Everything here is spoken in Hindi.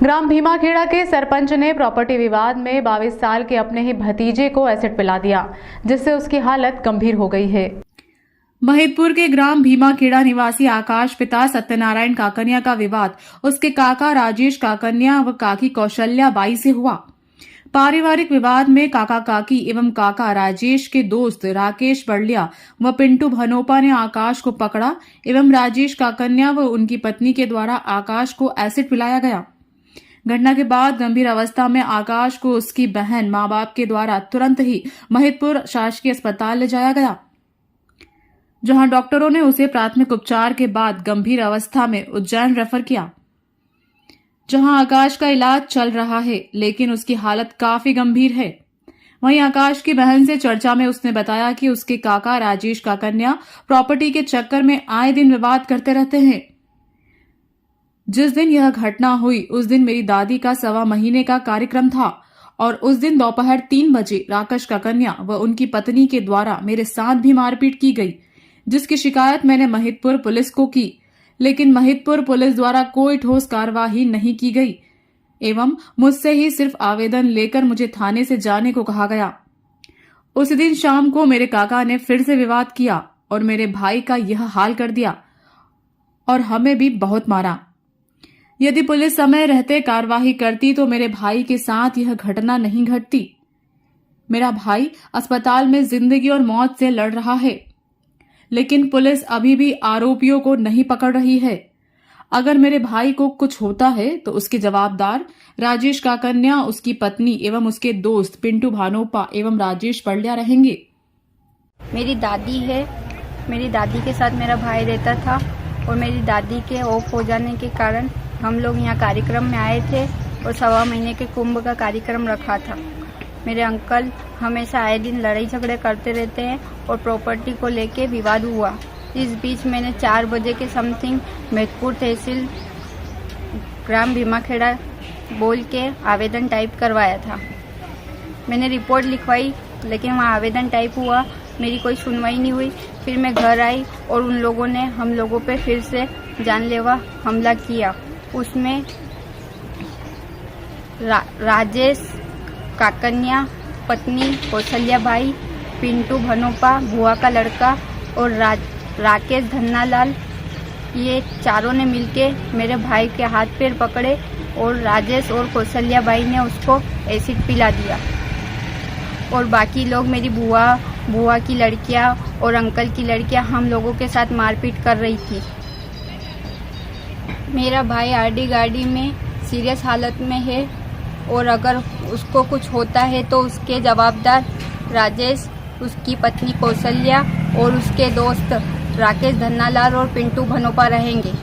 ग्राम भीमाखेड़ा के सरपंच ने प्रॉपर्टी विवाद में 22 साल के अपने ही भतीजे को एसिड पिला दिया, जिससे उसकी हालत गंभीर हो गई है। महिदपुर के ग्राम भीमाखेड़ा निवासी आकाश पिता सत्यनारायण काकनिया का विवाद उसके काका राजेश काकनिया व काकी कौशल्या बाई से हुआ। पारिवारिक विवाद में काका काकी एवं काका राजेश के दोस्त राकेश बड़लिया व पिंटू भनोपा ने आकाश को पकड़ा एवं राजेश काकनिया व उनकी पत्नी के द्वारा आकाश को एसिड पिलाया गया। घटना के बाद गंभीर अवस्था में आकाश को उसकी बहन मां बाप के द्वारा तुरंत ही महिदपुर शासकीय अस्पताल ले जाया गया, जहां डॉक्टरों ने उसे प्राथमिक उपचार के बाद गंभीर अवस्था में उज्जैन रेफर किया, जहां आकाश का इलाज चल रहा है, लेकिन उसकी हालत काफी गंभीर है। वहीं आकाश की बहन से चर्चा में उसने बताया कि उसके काका राजेश काकनिया प्रॉपर्टी के चक्कर में आए दिन विवाद करते रहते हैं। जिस दिन यह घटना हुई उस दिन मेरी दादी का 1.25 महीने का कार्यक्रम था और उस दिन दोपहर 3 बजे राकेश काकनिया व उनकी पत्नी के द्वारा मेरे साथ भी मारपीट की गई, जिसकी शिकायत मैंने महिदपुर पुलिस को की, लेकिन महिदपुर पुलिस द्वारा कोई ठोस कार्यवाही नहीं की गई एवं मुझसे ही सिर्फ आवेदन लेकर मुझे थाने से जाने को कहा गया। उस दिन शाम को मेरे काका ने फिर से विवाद किया और मेरे भाई का यह हाल कर दिया और हमें भी बहुत मारा। यदि पुलिस समय रहते कार्यवाही करती तो मेरे भाई के साथ यह घटना नहीं घटती। मेरा भाई अस्पताल में जिंदगी और मौत से लड़ रहा है, लेकिन पुलिस अभी भी आरोपियों को नहीं पकड़ रही है। अगर मेरे भाई को कुछ होता है तो उसके जवाबदार राजेश काकनिया, उसकी पत्नी एवं उसके दोस्त पिंटू भानोपा एवं राजेश बड़लिया रहेंगे। मेरी दादी है, मेरी दादी के साथ मेरा भाई रहता था और मेरी दादी के ऑफ हो जाने के कारण हम लोग यहाँ कार्यक्रम में आए थे और 1.25 महीने के कुंभ का कार्यक्रम रखा था। मेरे अंकल हमेशा आए दिन लड़ाई झगड़े करते रहते हैं और प्रॉपर्टी को लेके विवाद हुआ। इस बीच मैंने 4 बजे के समथिंग महिदपुर तहसील ग्राम भीमाखेड़ा बोल के आवेदन टाइप करवाया था। मैंने रिपोर्ट लिखवाई, लेकिन वहाँ आवेदन टाइप हुआ, मेरी कोई सुनवाई नहीं हुई। फिर मैं घर आई और उन लोगों ने हम लोगों पे फिर से जानलेवा हमला किया। उसमें राजेश काकनिया, पत्नी कौशल्या बाई, पिंटू भनोपा बुआ का लड़का और राकेश धन्नालाल, ये चारों ने मिलके मेरे भाई के हाथ पैर पकड़े और राजेश और कौशल्या बाई ने उसको एसिड पिला दिया। और बाकी लोग मेरी बुआ की लड़कियां और अंकल की लड़कियां हम लोगों के साथ मारपीट कर रही थी। मेरा भाई आरडी गाड़ी में सीरियस हालत में है और अगर उसको कुछ होता है तो उसके जवाबदार राजेश, उसकी पत्नी कौशल्या और उसके दोस्त राकेश धन्नालाल और पिंटू भनोपा रहेंगे।